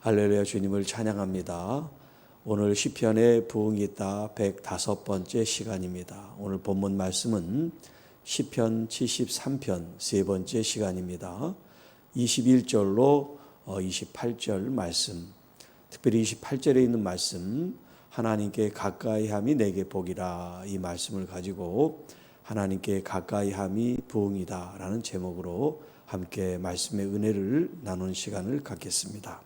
할렐루야, 주님을 찬양합니다. 오늘 시편의 부흥이 있다 105번째 시간입니다. 오늘 본문 말씀은 시편 73편 세 번째 시간입니다. 21절로 28절 말씀, 특별히 28절에 있는 말씀, 하나님께 가까이함이 내게 복이라, 이 말씀을 가지고 하나님께 가까이함이 부흥이다 라는 제목으로 함께 말씀의 은혜를 나누는 시간을 갖겠습니다.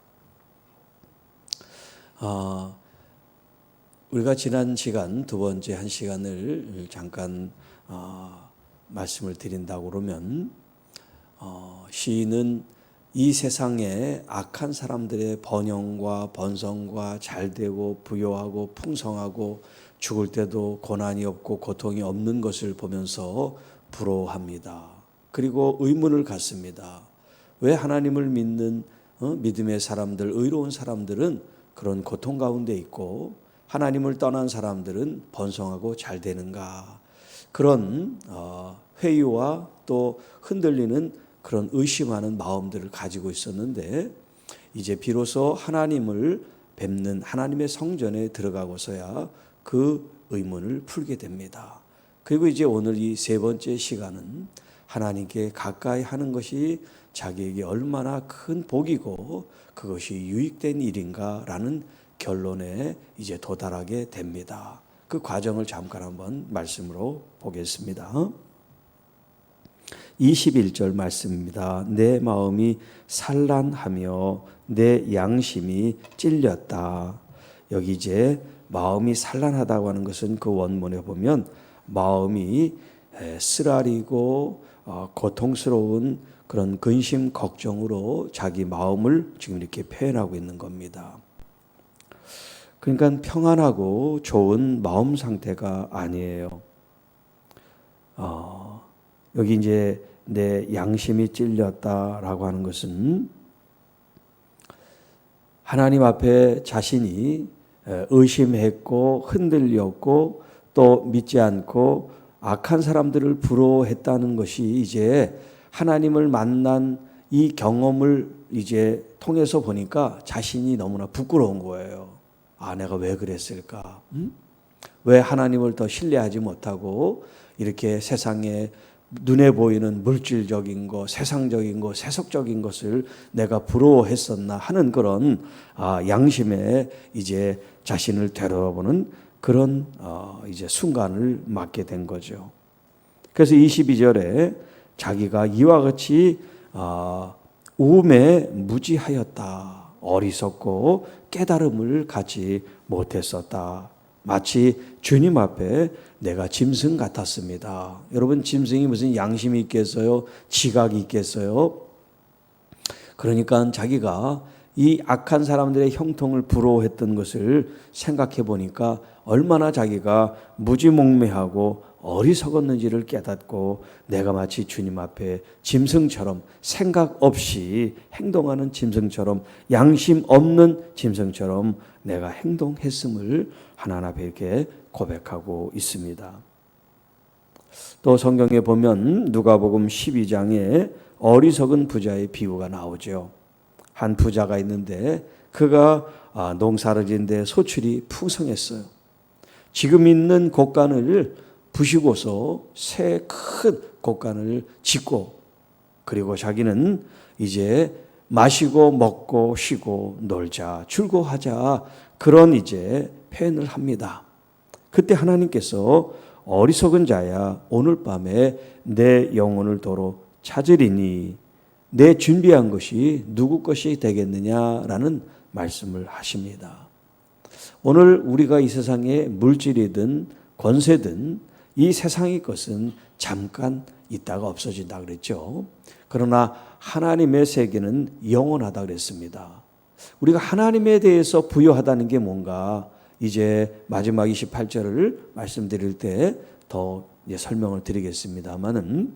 우리가 지난 시간 두 번째 한 시간을 잠깐 말씀을 드린다고 그러면, 시인은 이 세상에 악한 사람들의 번영과 번성과 잘되고 부요하고 풍성하고 죽을 때도 고난이 없고 고통이 없는 것을 보면서 부러워합니다. 그리고 의문을 갖습니다. 왜 하나님을 믿는 믿음의 사람들, 의로운 사람들은 그런 고통 가운데 있고 하나님을 떠난 사람들은 번성하고 잘 되는가? 그런 회의와 또 흔들리는 그런 의심하는 마음들을 가지고 있었는데, 이제 비로소 하나님을 뵙는 하나님의 성전에 들어가고서야 그 의문을 풀게 됩니다. 그리고 이제 오늘 이 세 번째 시간은 하나님께 가까이 하는 것이 자기에게 얼마나 큰 복이고 그것이 유익된 일인가라는 결론에 이제 도달하게 됩니다. 그 과정을 잠깐 한번 말씀으로 보겠습니다. 21절 말씀입니다. 내 마음이 산란하며 내 양심이 찔렸다. 여기 이제 마음이 산란하다고 하는 것은 그 원문에 보면 마음이 쓰라리고 고통스러운 그런 근심 걱정으로 자기 마음을 지금 이렇게 표현하고 있는 겁니다. 그러니까 평안하고 좋은 마음 상태가 아니에요. 여기 이제 내 양심이 찔렸다라고 하는 것은 하나님 앞에 자신이 의심했고 흔들렸고 또 믿지 않고 악한 사람들을 부러워했다는 것이 이제 하나님을 만난 이 경험을 이제 통해서 보니까 자신이 너무나 부끄러운 거예요. 내가 왜 그랬을까? 왜 하나님을 더 신뢰하지 못하고 이렇게 세상에 눈에 보이는 물질적인 것, 세상적인 것, 세속적인 것을 내가 부러워했었나 하는 그런 양심에 이제 자신을 되돌아보는 그런 이제 순간을 맞게 된 거죠. 그래서 22절에 자기가 이와 같이 우음에 무지하였다. 어리석고 깨달음을 갖지 못했었다. 마치 주님 앞에 내가 짐승 같았습니다. 여러분, 짐승이 무슨 양심이 있겠어요? 지각이 있겠어요? 그러니까 자기가 이 악한 사람들의 형통을 부러워했던 것을 생각해 보니까 얼마나 자기가 무지몽매하고 어리석었는지를 깨닫고, 내가 마치 주님 앞에 짐승처럼 생각 없이 행동하는 짐승처럼, 양심 없는 짐승처럼 내가 행동했음을 하나님 앞에 이렇게 고백하고 있습니다. 또 성경에 보면 누가복음 12장에 어리석은 부자의 비유가 나오죠. 한 부자가 있는데 그가 농사를 짓는데 소출이 풍성했어요. 지금 있는 곡간을 부시고서 새 큰 곡간을 짓고, 그리고 자기는 이제 마시고 먹고 쉬고 놀자, 즐거워하자, 그런 이제 표현을 합니다. 그때 하나님께서 어리석은 자야, 오늘 밤에 내 영혼을 도로 찾으리니 내 준비한 것이 누구 것이 되겠느냐라는 말씀을 하십니다. 오늘 우리가 이 세상에 물질이든 권세든 이 세상의 것은 잠깐 있다가 없어진다 그랬죠. 그러나 하나님의 세계는 영원하다 그랬습니다. 우리가 하나님에 대해서 부여하다는 게 뭔가 이제 마지막 28절을 말씀드릴 때 더 설명을 드리겠습니다만은,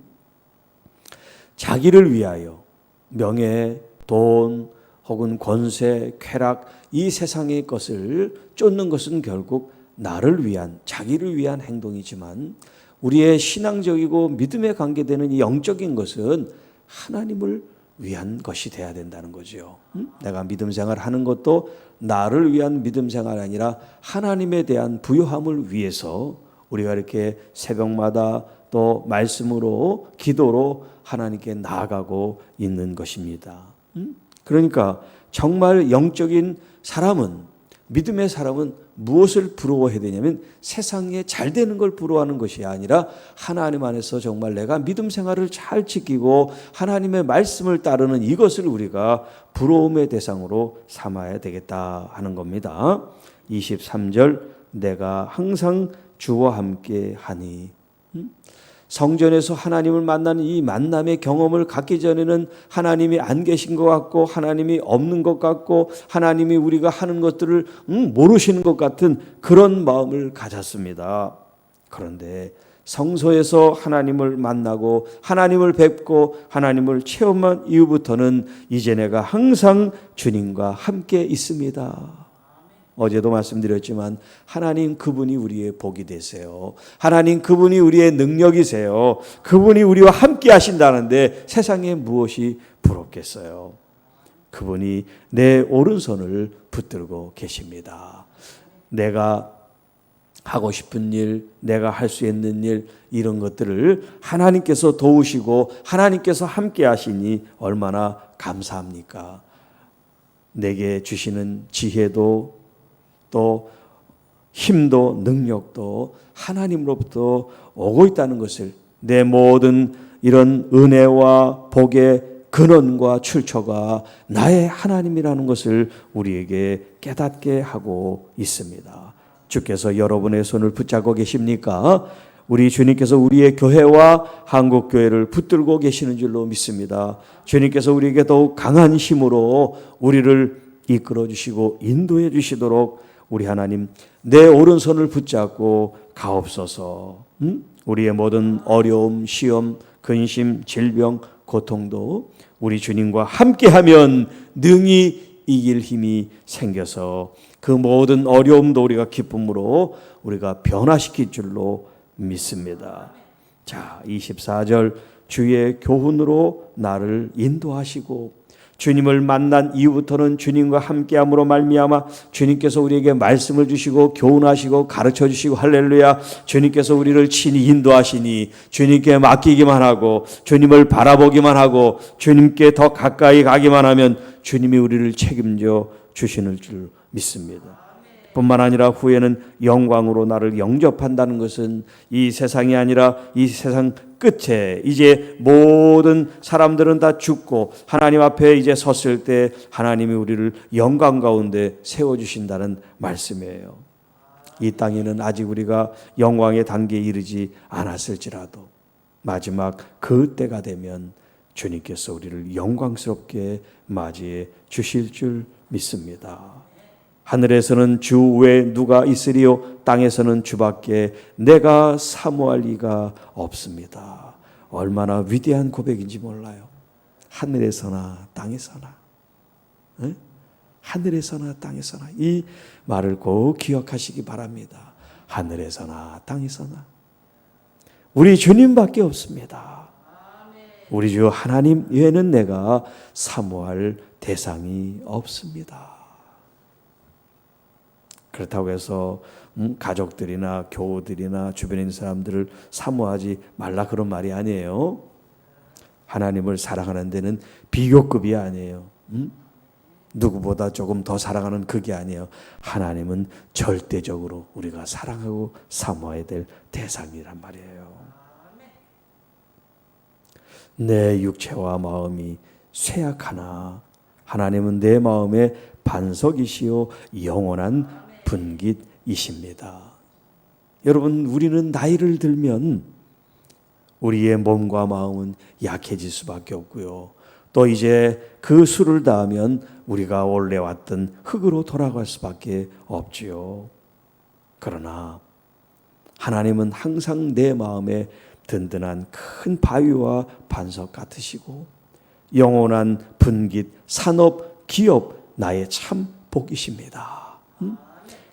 자기를 위하여 명예, 돈 혹은 권세, 쾌락, 이 세상의 것을 쫓는 것은 결국 나를 위한, 자기를 위한 행동이지만, 우리의 신앙적이고 믿음에 관계되는 이 영적인 것은 하나님을 위한 것이 돼야 된다는 거죠. 내가 믿음 생활하는 것도 나를 위한 믿음 생활이 아니라 하나님에 대한 부요함을 위해서 우리가 이렇게 새벽마다 또 말씀으로 기도로 하나님께 나아가고 있는 것입니다. 그러니까 정말 영적인 사람은, 믿음의 사람은 무엇을 부러워해야 되냐면 세상에 잘 되는 걸 부러워하는 것이 아니라 하나님 안에서 정말 내가 믿음 생활을 잘 지키고 하나님의 말씀을 따르는 이것을 우리가 부러움의 대상으로 삼아야 되겠다 하는 겁니다. 23절 내가 항상 주와 함께 하니. 성전에서 하나님을 만나는 이 만남의 경험을 갖기 전에는 하나님이 안 계신 것 같고 하나님이 없는 것 같고 하나님이 우리가 하는 것들을 모르시는 것 같은 그런 마음을 가졌습니다. 그런데 성소에서 하나님을 만나고 하나님을 뵙고 하나님을 체험한 이후부터는 이제 내가 항상 주님과 함께 있습니다. 어제도 말씀드렸지만 하나님 그분이 우리의 복이 되세요. 하나님 그분이 우리의 능력이세요. 그분이 우리와 함께 하신다는데 세상에 무엇이 부럽겠어요. 그분이 내 오른손을 붙들고 계십니다. 내가 하고 싶은 일, 내가 할 수 있는 일, 이런 것들을 하나님께서 도우시고 하나님께서 함께 하시니 얼마나 감사합니까? 내게 주시는 지혜도 또 힘도 능력도 하나님으로부터 오고 있다는 것을, 내 모든 이런 은혜와 복의 근원과 출처가 나의 하나님이라는 것을 우리에게 깨닫게 하고 있습니다. 주께서 여러분의 손을 붙잡고 계십니까? 우리 주님께서 우리의 교회와 한국교회를 붙들고 계시는 줄로 믿습니다. 주님께서 우리에게 더욱 강한 힘으로 우리를 이끌어 주시고 인도해 주시도록 우리 하나님 내 오른손을 붙잡고 가옵소서. 우리의 모든 어려움, 시험, 근심, 질병, 고통도 우리 주님과 함께하면 능히 이길 힘이 생겨서 그 모든 어려움도 우리가 기쁨으로 우리가 변화시킬 줄로 믿습니다. 자, 24절 주의 교훈으로 나를 인도하시고 주님을 만난 이후부터는 주님과 함께함으로 말미암아 주님께서 우리에게 말씀을 주시고 교훈하시고 가르쳐 주시고 할렐루야, 주님께서 우리를 친히 인도하시니 주님께 맡기기만 하고 주님을 바라보기만 하고 주님께 더 가까이 가기만 하면 주님이 우리를 책임져 주시는 줄 믿습니다. 뿐만 아니라 후에는 영광으로 나를 영접한다는 것은 이 세상이 아니라 이 세상 끝에 이제 모든 사람들은 다 죽고 하나님 앞에 이제 섰을 때 하나님이 우리를 영광 가운데 세워주신다는 말씀이에요. 이 땅에는 아직 우리가 영광의 단계에 이르지 않았을지라도 마지막 그 때가 되면 주님께서 우리를 영광스럽게 맞이해 주실 줄 믿습니다. 하늘에서는 주 외에 누가 있으리요 땅에서는 주밖에 내가 사모할 이가 없습니다. 얼마나 위대한 고백인지 몰라요. 하늘에서나 땅에서나, 하늘에서나 땅에서나, 이 말을 꼭 기억하시기 바랍니다. 하늘에서나 땅에서나 우리 주님밖에 없습니다. 우리 주 하나님 외에는 내가 사모할 대상이 없습니다. 그렇다고 해서 가족들이나 교우들이나 주변에 있는 사람들을 사모하지 말라 그런 말이 아니에요. 하나님을 사랑하는 데는 비교급이 아니에요. 누구보다 조금 더 사랑하는 그게 아니에요. 하나님은 절대적으로 우리가 사랑하고 사모해야 될 대상이란 말이에요. 내 육체와 마음이 쇠약하나 하나님은 내 마음의 반석이시요 영원한 분깃이십니다. 여러분, 우리는 나이를 들면 우리의 몸과 마음은 약해질 수밖에 없고요. 또 이제 그 수를 다하면 우리가 원래 왔던 흙으로 돌아갈 수밖에 없지요. 그러나 하나님은 항상 내 마음에 든든한 큰 바위와 반석 같으시고 영원한 분깃, 산업, 기업, 나의 참 복이십니다.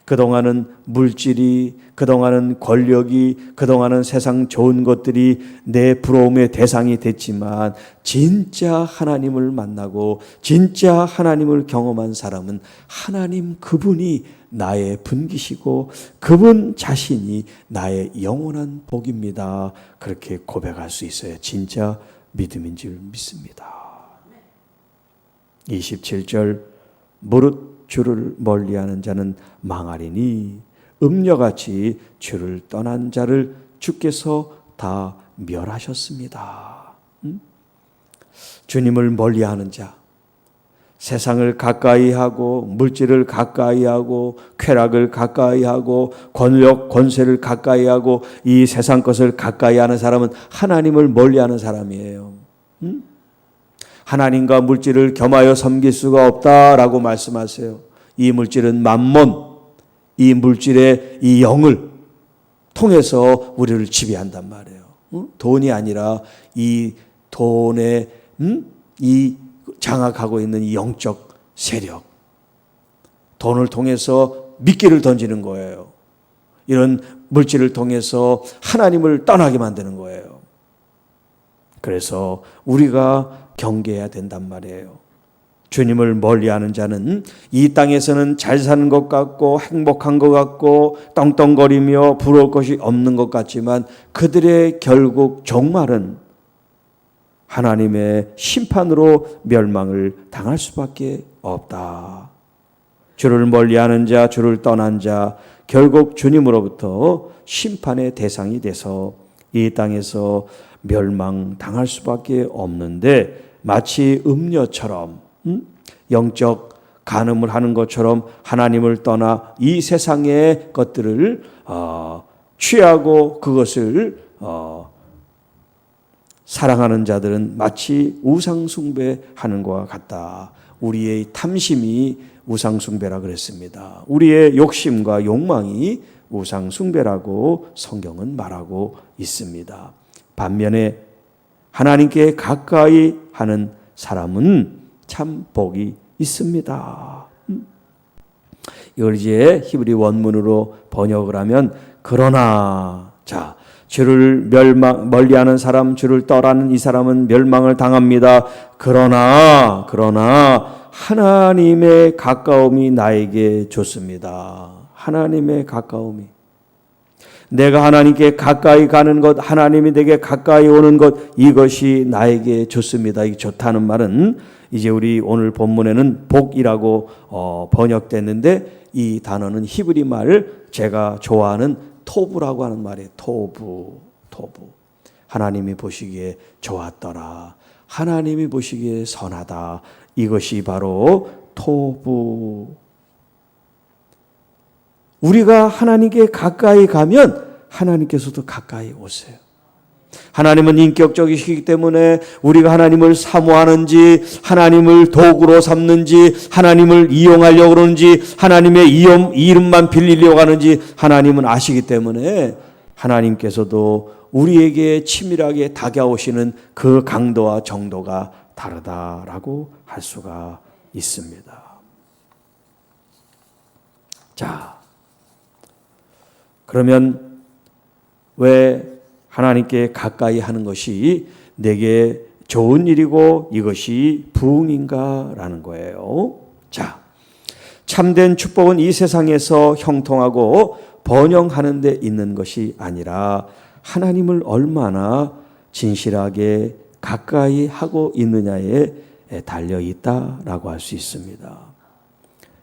그동안은 물질이, 그동안은 권력이, 그동안은 세상 좋은 것들이 내 부러움의 대상이 됐지만 진짜 하나님을 만나고 진짜 하나님을 경험한 사람은 하나님 그분이 나의 분기시고 그분 자신이 나의 영원한 복입니다. 그렇게 고백할 수 있어야 진짜 믿음인 줄 믿습니다. 27절 무릇 주를 멀리하는 자는 망하리니 음녀같이 주를 떠난 자를 주께서 다 멸하셨습니다. 주님을 멀리하는 자, 세상을 가까이하고 물질을 가까이하고 쾌락을 가까이하고 권력, 권세를 가까이하고 이 세상 것을 가까이하는 사람은 하나님을 멀리하는 사람이에요. 하나님과 물질을 겸하여 섬길 수가 없다라고 말씀하세요. 이 물질은 만몬, 이 물질의 이 영을 통해서 우리를 지배한단 말이에요. 돈이 아니라 이 돈에 이 장악하고 있는 이 영적 세력, 돈을 통해서 미끼를 던지는 거예요. 이런 물질을 통해서 하나님을 떠나게 만드는 거예요. 그래서 우리가 경계해야 된단 말이에요. 주님을 멀리하는 자는 이 땅에서는 잘 사는 것 같고 행복한 것 같고 떵떵거리며 부러울 것이 없는 것 같지만 그들의 결국 종말은 하나님의 심판으로 멸망을 당할 수밖에 없다. 주를 멀리하는 자, 주를 떠난 자, 결국 주님으로부터 심판의 대상이 돼서 이 땅에서 멸망당할 수밖에 없는데 마치 음녀처럼 영적 간음을 하는 것처럼 하나님을 떠나 이 세상의 것들을 취하고 그것을 사랑하는 자들은 마치 우상숭배하는 것과 같다. 우리의 탐심이 우상숭배라 그랬습니다. 우리의 욕심과 욕망이 우상숭배라고 성경은 말하고 있습니다. 반면에 하나님께 가까이 하는 사람은 참 복이 있습니다. 이걸 이제 히브리 원문으로 번역을 하면 그러나 자 주를 멀리하는 사람, 주를 떠나는 이 사람은 멸망을 당합니다. 그러나 하나님의 가까움이 나에게 좋습니다. 하나님의 가까움이. 내가 하나님께 가까이 가는 것, 하나님이 내게 가까이 오는 것, 이것이 나에게 좋습니다. 이게 좋다는 말은 이제 우리 오늘 본문에는 복이라고 번역됐는데 이 단어는 히브리 말 제가 좋아하는 토부라고 하는 말이에요. 토부. 하나님이 보시기에 좋았더라. 하나님이 보시기에 선하다. 이것이 바로 토부. 우리가 하나님께 가까이 가면 하나님께서도 가까이 오세요. 하나님은 인격적이시기 때문에 우리가 하나님을 사모하는지 하나님을 도구로 삼는지 하나님을 이용하려고 그러는지 하나님의 이름만 빌리려고 하는지 하나님은 아시기 때문에 하나님께서도 우리에게 치밀하게 다가오시는 그 강도와 정도가 다르다라고 할 수가 있습니다. 자, 그러면 왜 하나님께 가까이 하는 것이 내게 좋은 일이고 이것이 부흥인가라는 거예요. 자, 참된 축복은 이 세상에서 형통하고 번영하는 데 있는 것이 아니라 하나님을 얼마나 진실하게 가까이 하고 있느냐에 달려 있다라고 할 수 있습니다.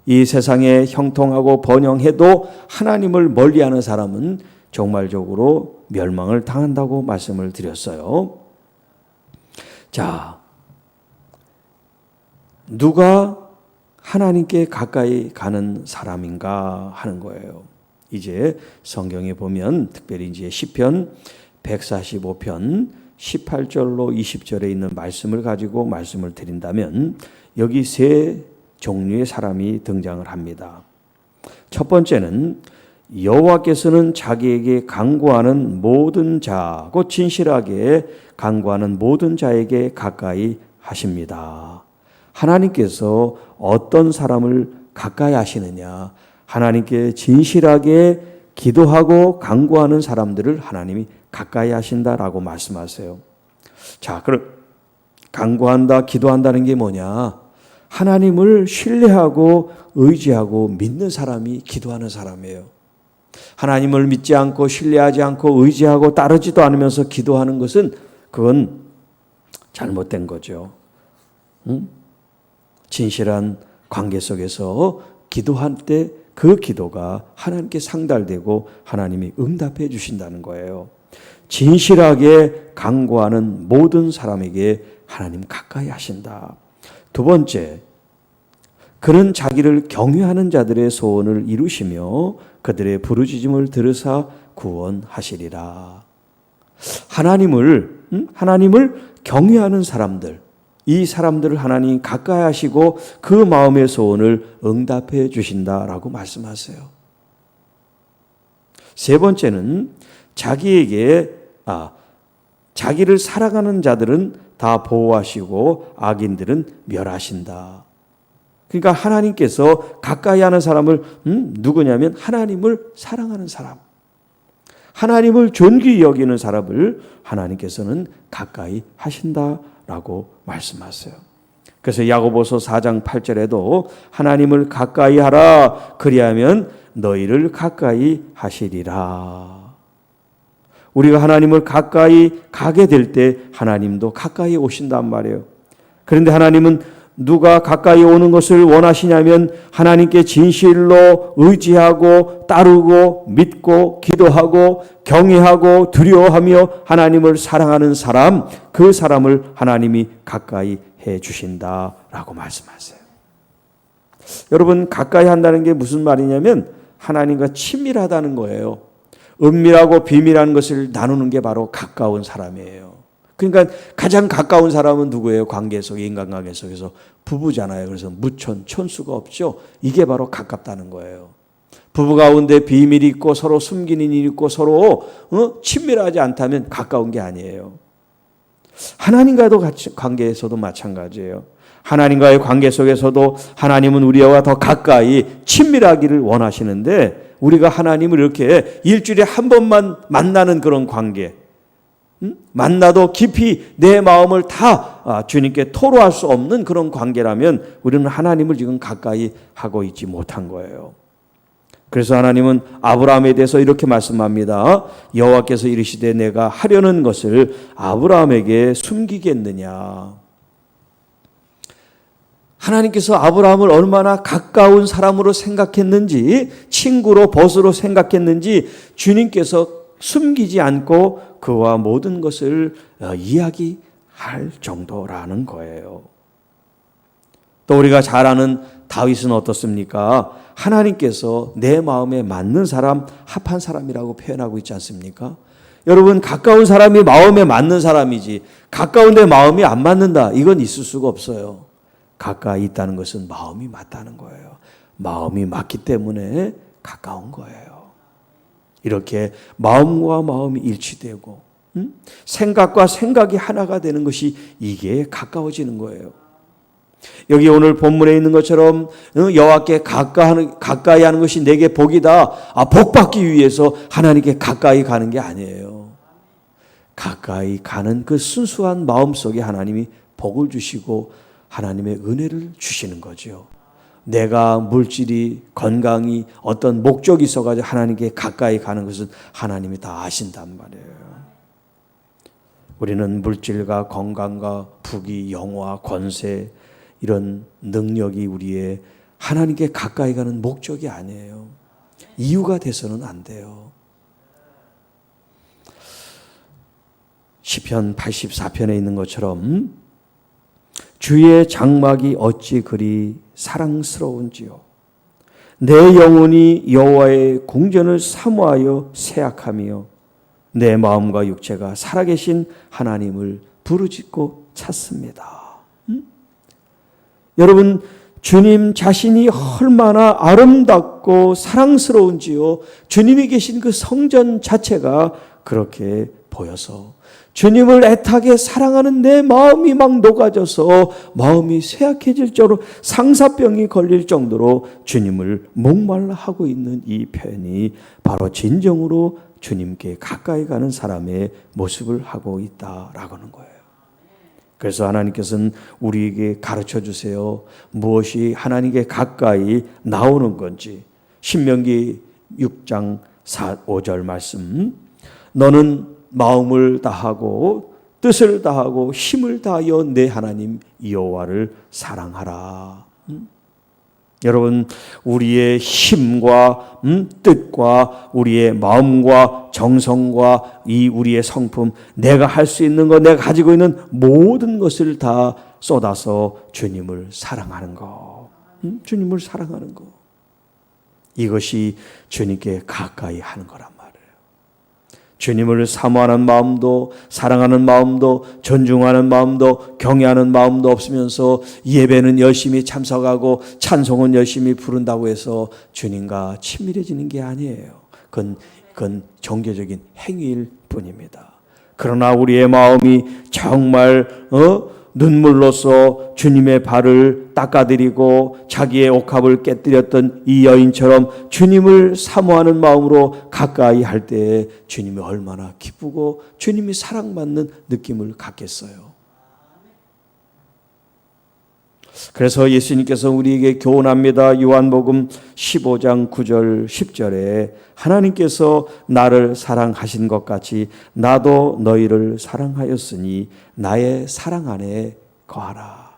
이 세상에 형통하고 번영해도 하나님을 멀리하는 사람은 종말적으로 멸망을 당한다고 말씀을 드렸어요. 자, 누가 하나님께 가까이 가는 사람인가 하는 거예요. 이제 성경에 보면 특별히 이제 시편 145편 18절로 20절에 있는 말씀을 가지고 말씀을 드린다면 여기 세 종류의 사람이 등장을 합니다. 첫 번째는 여호와께서는 자기에게 간구하는 모든 자, 곧 진실하게 간구하는 모든 자에게 가까이 하십니다. 하나님께서 어떤 사람을 가까이 하시느냐? 하나님께 진실하게 기도하고 간구하는 사람들을 하나님이 가까이 하신다라고 말씀하세요. 자, 그럼 간구한다, 기도한다는 게 뭐냐? 하나님을 신뢰하고 의지하고 믿는 사람이 기도하는 사람이에요. 하나님을 믿지 않고 신뢰하지 않고 의지하고 따르지도 않으면서 기도하는 것은 그건 잘못된 거죠. 진실한 관계 속에서 기도할 때 그 기도가 하나님께 상달되고 하나님이 응답해 주신다는 거예요. 진실하게 간구하는 모든 사람에게 하나님 가까이 하신다. 두 번째, 그는 자기를 경외하는 자들의 소원을 이루시며 그들의 부르짖음을 들으사 구원하시리라. 하나님을 경외하는 사람들, 이 사람들을 하나님 가까이 하시고 그 마음의 소원을 응답해 주신다라고 말씀하세요. 세 번째는 자기를 사랑하는 자들은 다 보호하시고 악인들은 멸하신다. 그러니까 하나님께서 가까이 하는 사람을 누구냐면 하나님을 사랑하는 사람, 하나님을 존귀히 여기는 사람을 하나님께서는 가까이 하신다라고 말씀하세요. 그래서 야고보서 4장 8절에도 하나님을 가까이 하라, 그리하면 너희를 가까이 하시리라. 우리가 하나님을 가까이 가게 될 때 하나님도 가까이 오신단 말이에요. 그런데 하나님은 누가 가까이 오는 것을 원하시냐면 하나님께 진실로 의지하고 따르고 믿고 기도하고 경외하고 두려워하며 하나님을 사랑하는 사람, 그 사람을 하나님이 가까이 해 주신다라고 말씀하세요. 여러분, 가까이 한다는 게 무슨 말이냐면 하나님과 친밀하다는 거예요. 은밀하고 비밀한 것을 나누는 게 바로 가까운 사람이에요. 그러니까 가장 가까운 사람은 누구예요? 관계 속에, 인간관계 속에서 부부잖아요. 그래서 무천, 천수가 없죠. 이게 바로 가깝다는 거예요. 부부 가운데 비밀이 있고 서로 숨기는 일이 있고 서로 친밀하지 않다면 가까운 게 아니에요. 하나님과도 관계에서도 마찬가지예요. 하나님과의 관계 속에서도 하나님은 우리와 더 가까이 친밀하기를 원하시는데 우리가 하나님을 이렇게 일주일에 한 번만 만나는 그런 관계, 만나도 깊이 내 마음을 다 주님께 토로할 수 없는 그런 관계라면 우리는 하나님을 지금 가까이 하고 있지 못한 거예요. 그래서 하나님은 아브라함에 대해서 이렇게 말씀합니다. 여호와께서 이르시되 내가 하려는 것을 아브라함에게 숨기겠느냐. 하나님께서 아브라함을 얼마나 가까운 사람으로 생각했는지, 친구로 벗으로 생각했는지 주님께서 숨기지 않고 그와 모든 것을 이야기할 정도라는 거예요. 또 우리가 잘 아는 다윗은 어떻습니까? 하나님께서 내 마음에 맞는 사람, 합한 사람이라고 표현하고 있지 않습니까? 여러분, 가까운 사람이 마음에 맞는 사람이지 가까운데 마음이 안 맞는다, 이건 있을 수가 없어요. 가까이 있다는 것은 마음이 맞다는 거예요. 마음이 맞기 때문에 가까운 거예요. 이렇게 마음과 마음이 일치되고 생각과 생각이 하나가 되는 것이 이게 가까워지는 거예요. 여기 오늘 본문에 있는 것처럼 여호와께 가까이 하는 것이 내게 복이다. 복 받기 위해서 하나님께 가까이 가는 게 아니에요. 가까이 가는 그 순수한 마음 속에 하나님이 복을 주시고 하나님의 은혜를 주시는 거죠. 내가 물질이, 건강이, 어떤 목적이 있어가지고 하나님께 가까이 가는 것은 하나님이 다 아신단 말이에요. 우리는 물질과 건강과 부귀, 영화, 권세, 이런 능력이 우리의 하나님께 가까이 가는 목적이 아니에요. 이유가 돼서는 안 돼요. 시편 84편에 있는 것처럼 주의 장막이 어찌 그리 사랑스러운지요. 내 영혼이 여호와의 궁전을 사모하여 새약하며 내 마음과 육체가 살아계신 하나님을 부르짖고 찾습니다. 여러분, 주님 자신이 얼마나 아름답고 사랑스러운지요. 주님이 계신 그 성전 자체가 그렇게 보여서 주님을 애타게 사랑하는 내 마음이 막 녹아져서 마음이 쇠약해질 정도로 상사병이 걸릴 정도로 주님을 목말라 하고 있는 이 표현이 바로 진정으로 주님께 가까이 가는 사람의 모습을 하고 있다라고 하는 거예요. 그래서 하나님께서는 우리에게 가르쳐 주세요. 무엇이 하나님께 가까이 나오는 건지. 신명기 6장 5절 말씀. 너는 마음을 다하고 뜻을 다하고 힘을 다하여 내 하나님 여호와를 사랑하라. 여러분, 우리의 힘과 뜻과 우리의 마음과 정성과 이 우리의 성품, 내가 할 수 있는 것, 내가 가지고 있는 모든 것을 다 쏟아서 주님을 사랑하는 것, 주님을 사랑하는 것, 이것이 주님께 가까이 하는 거란 말이에요. 주님을 사모하는 마음도, 사랑하는 마음도, 존중하는 마음도, 경외하는 마음도 없으면서 예배는 열심히 참석하고 찬송은 열심히 부른다고 해서 주님과 친밀해지는 게 아니에요. 그건 종교적인 행위일 뿐입니다. 그러나 우리의 마음이 정말 눈물로써 주님의 발을 닦아드리고 자기의 옥합을 깨뜨렸던 이 여인처럼 주님을 사모하는 마음으로 가까이 할 때에 주님이 얼마나 기쁘고 주님이 사랑받는 느낌을 갖겠어요. 그래서 예수님께서 우리에게 교훈합니다. 요한복음 15장 9절 10절에 하나님께서 나를 사랑하신 것 같이 나도 너희를 사랑하였으니 나의 사랑 안에 거하라.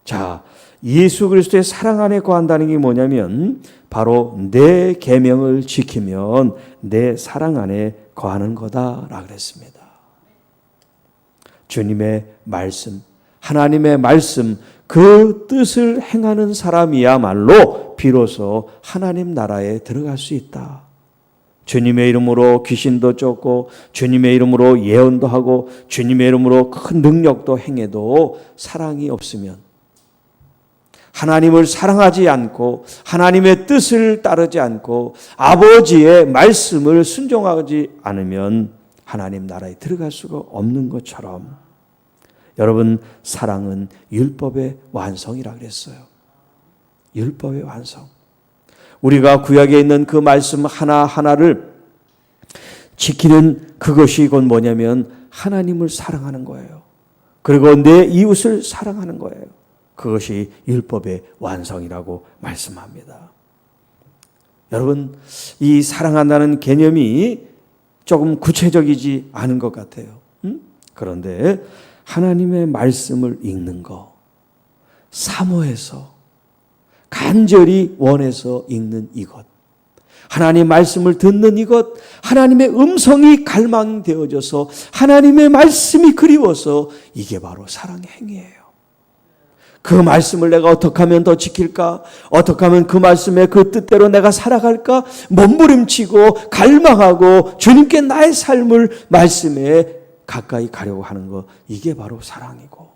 자, 예수 그리스도의 사랑 안에 거한다는 게 뭐냐면 바로 내 계명을 지키면 내 사랑 안에 거하는 거다라고 그랬습니다. 주님의 말씀, 하나님의 말씀, 그 뜻을 행하는 사람이야말로 비로소 하나님 나라에 들어갈 수 있다. 주님의 이름으로 귀신도 쫓고 주님의 이름으로 예언도 하고 주님의 이름으로 큰 능력도 행해도 사랑이 없으면, 하나님을 사랑하지 않고 하나님의 뜻을 따르지 않고 아버지의 말씀을 순종하지 않으면 하나님 나라에 들어갈 수가 없는 것처럼, 여러분, 사랑은 율법의 완성이라 그랬어요. 율법의 완성. 우리가 구약에 있는 그 말씀 하나하나를 지키는 그것이 곧 뭐냐면 하나님을 사랑하는 거예요. 그리고 내 이웃을 사랑하는 거예요. 그것이 율법의 완성이라고 말씀합니다. 여러분, 이 사랑한다는 개념이 조금 구체적이지 않은 것 같아요. 그런데 하나님의 말씀을 읽는 거, 사모해서 간절히 원해서 읽는 이것, 하나님의 말씀을 듣는 이것, 하나님의 음성이 갈망되어져서 하나님의 말씀이 그리워서, 이게 바로 사랑의 행위예요. 그 말씀을 내가 어떻게 하면 더 지킬까? 어떻게 하면 그 말씀의 그 뜻대로 내가 살아갈까? 몸부림치고 갈망하고 주님께 나의 삶을 말씀에 가까이 가려고 하는 것, 이게 바로 사랑이고,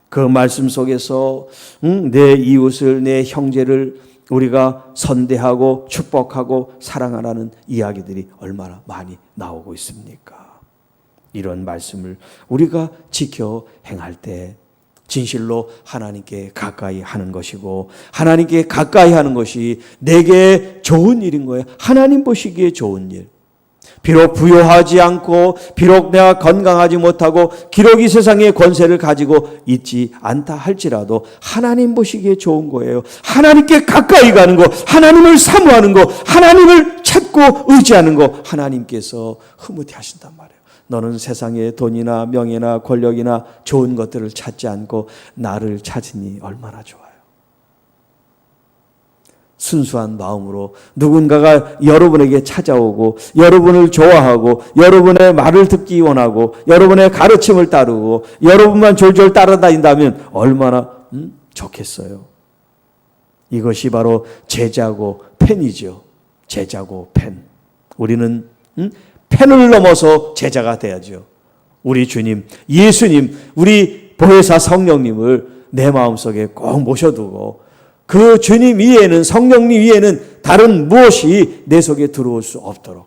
그 말씀 속에서 내 이웃을, 내 형제를 우리가 선대하고 축복하고 사랑하라는 이야기들이 얼마나 많이 나오고 있습니까? 이런 말씀을 우리가 지켜 행할 때 진실로 하나님께 가까이 하는 것이고, 하나님께 가까이 하는 것이 내게 좋은 일인 거예요. 하나님 보시기에 좋은 일. 비록 부요하지 않고, 비록 내가 건강하지 못하고, 비록 이 세상의 권세를 가지고 있지 않다 할지라도 하나님 보시기에 좋은 거예요. 하나님께 가까이 가는 거, 하나님을 사모하는 거, 하나님을 찾고 의지하는 거, 하나님께서 흐뭇해 하신단 말이에요. 너는 세상의 돈이나 명예나 권력이나 좋은 것들을 찾지 않고 나를 찾으니 얼마나 좋아요. 순수한 마음으로 누군가가 여러분에게 찾아오고 여러분을 좋아하고 여러분의 말을 듣기 원하고 여러분의 가르침을 따르고 여러분만 졸졸 따라다닌다면 얼마나 좋겠어요. 이것이 바로 제자고 팬이죠. 제자고 팬. 우리는 팬을 넘어서 제자가 돼야죠. 우리 주님, 예수님, 우리 보혜사 성령님을 내 마음속에 꼭 모셔두고 그 주님 위에는, 성령님 위에는 다른 무엇이 내 속에 들어올 수 없도록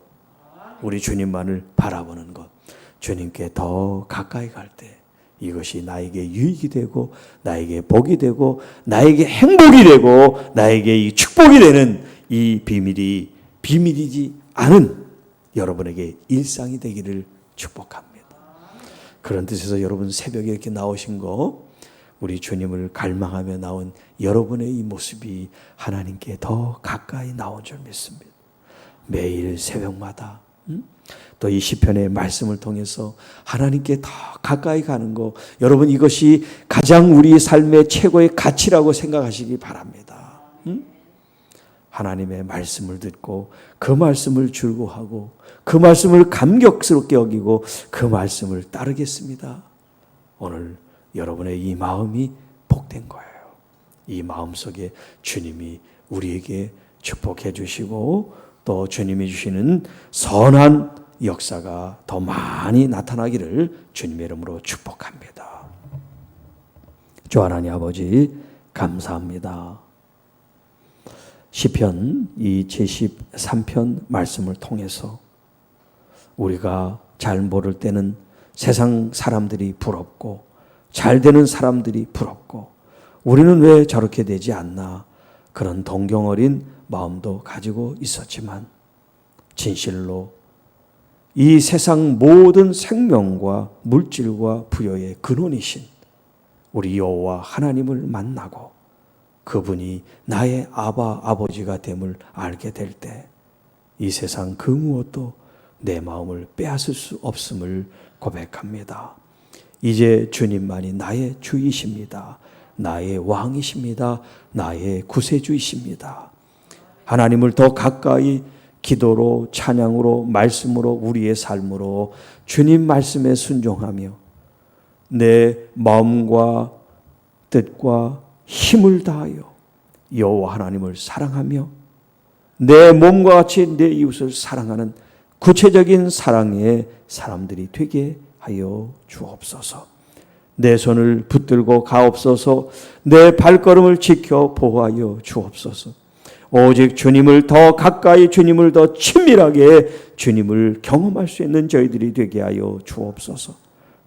우리 주님만을 바라보는 것, 주님께 더 가까이 갈 때 이것이 나에게 유익이 되고 나에게 복이 되고 나에게 행복이 되고 나에게 이 축복이 되는 이 비밀이 비밀이지 않은 여러분에게 일상이 되기를 축복합니다. 그런 뜻에서 여러분 새벽에 이렇게 나오신 거 우리 주님을 갈망하며 나온 여러분의 이 모습이 하나님께 더 가까이 나온 줄 믿습니다. 매일 새벽마다 또 이 시편의 말씀을 통해서 하나님께 더 가까이 가는 거 여러분 이것이 가장 우리 삶의 최고의 가치라고 생각하시기 바랍니다. 하나님의 말씀을 듣고 그 말씀을 즐거워하고 그 말씀을 감격스럽게 여기고 그 말씀을 따르겠습니다. 오늘 여러분의 이 마음이 복된 거예요. 이 마음속에 주님이 우리에게 축복해 주시고 또 주님이 주시는 선한 역사가 더 많이 나타나기를 주님의 이름으로 축복합니다. 주 하나님 아버지 감사합니다. 시편 이 73편 말씀을 통해서 우리가 잘 모를 때는 세상 사람들이 부럽고 잘 되는 사람들이 부럽고 우리는 왜 저렇게 되지 않나 그런 동경 어린 마음도 가지고 있었지만 진실로 이 세상 모든 생명과 물질과 부여의 근원이신 우리 여호와 하나님을 만나고 그분이 나의 아버지가 됨을 알게 될 때 이 세상 그 무엇도 내 마음을 빼앗을 수 없음을 고백합니다. 이제 주님만이 나의 주이십니다. 나의 왕이십니다. 나의 구세주이십니다. 하나님을 더 가까이 기도로 찬양으로 말씀으로 우리의 삶으로 주님 말씀에 순종하며 내 마음과 뜻과 힘을 다하여 여호와 하나님을 사랑하며 내 몸과 같이 내 이웃을 사랑하는 구체적인 사랑의 사람들이 되게 하여 주옵소서. 내 손을 붙들고 가옵소서. 내 발걸음을 지켜 보호하여 주옵소서. 오직 주님을 더 가까이 주님을 더 친밀하게 주님을 경험할 수 있는 저희들이 되게 하여 주옵소서.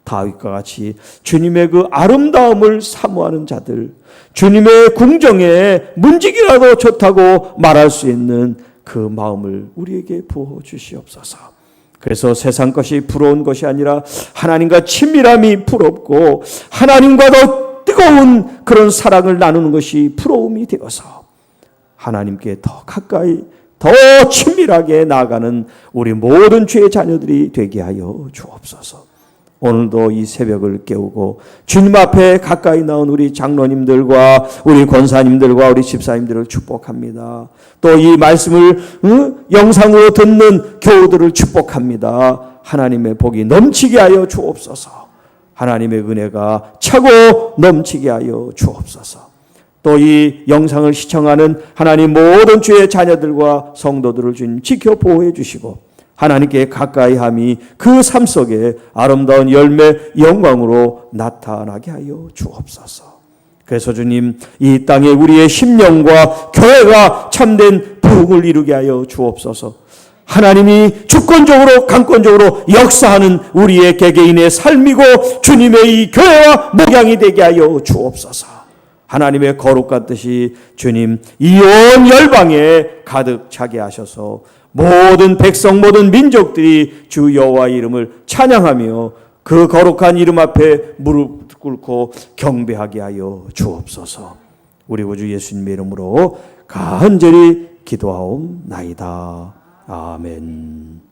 다윗과 같이 주님의 그 아름다움을 사모하는 자들, 주님의 궁정에 문지기라도 좋다고 말할 수 있는 그 마음을 우리에게 부어 주시옵소서. 그래서 세상 것이 부러운 것이 아니라 하나님과 친밀함이 부럽고 하나님과 더 뜨거운 그런 사랑을 나누는 것이 부러움이 되어서 하나님께 더 가까이 더 친밀하게 나아가는 우리 모든 주의 자녀들이 되게 하여 주옵소서. 오늘도 이 새벽을 깨우고 주님 앞에 가까이 나온 우리 장로님들과 우리 권사님들과 우리 집사님들을 축복합니다. 또 이 말씀을 영상으로 듣는 교우들을 축복합니다. 하나님의 복이 넘치게 하여 주옵소서. 하나님의 은혜가 차고 넘치게 하여 주옵소서. 또 이 영상을 시청하는 하나님 모든 주의 자녀들과 성도들을 주님 지켜 보호해 주시고 하나님께 가까이함이 그 삶 속에 아름다운 열매 영광으로 나타나게 하여 주옵소서. 그래서 주님 이 땅에 우리의 심령과 교회가 참된 부흥을 이루게 하여 주옵소서. 하나님이 주권적으로 강권적으로 역사하는 우리의 개개인의 삶이고 주님의 이 교회와 목양이 되게 하여 주옵소서. 하나님의 거룩한 뜻이 주님 이 온 열방에 가득 차게 하셔서 모든 백성 모든 민족들이 주 여호와의 이름을 찬양하며 그 거룩한 이름 앞에 무릎 꿇고 경배하게 하여 주옵소서. 우리 구주 예수님의 이름으로 간절히 기도하옵나이다. 아멘.